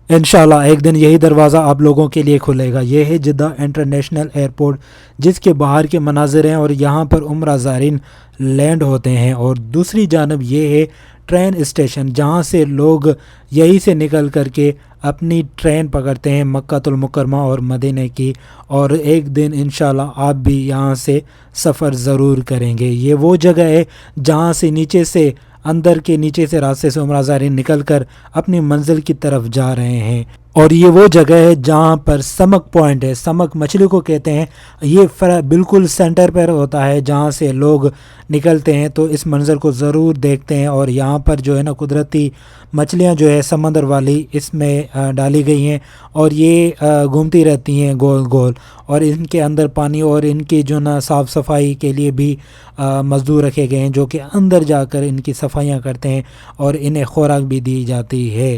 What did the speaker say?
انشاءاللہ ایک دن یہی دروازہ آپ لوگوں کے لیے کھلے گا۔ یہ ہے جدہ انٹرنیشنل ایئرپورٹ، جس کے باہر کے مناظر ہیں اور یہاں پر عمرہ زائرین لینڈ ہوتے ہیں، اور دوسری جانب یہ ہے ٹرین اسٹیشن، جہاں سے لوگ یہی سے نکل کر کے اپنی ٹرین پکڑتے ہیں مکہ المکرمہ اور مدینہ کی، اور ایک دن انشاءاللہ آپ بھی یہاں سے سفر ضرور کریں گے۔ یہ وہ جگہ ہے جہاں سے نیچے سے اندر کے نیچے سے راستے سے عمرہ زائرین نکل کر اپنی منزل کی طرف جا رہے ہیں، اور یہ وہ جگہ ہے جہاں پر سمک پوائنٹ ہے، سمک مچھلی کو کہتے ہیں، یہ بالکل سینٹر پر ہوتا ہے جہاں سے لوگ نکلتے ہیں، تو اس منظر کو ضرور دیکھتے ہیں۔ اور یہاں پر جو ہے نا قدرتی مچھلیاں جو ہے سمندر والی اس میں ڈالی گئی ہیں، اور یہ گھومتی رہتی ہیں گول گول، اور ان کے اندر پانی اور ان کی جو نا صاف صفائی کے لیے بھی مزدور رکھے گئے ہیں، جو کہ اندر جا کر ان کی صفائیاں کرتے ہیں اور انہیں خوراک بھی دی جاتی ہے۔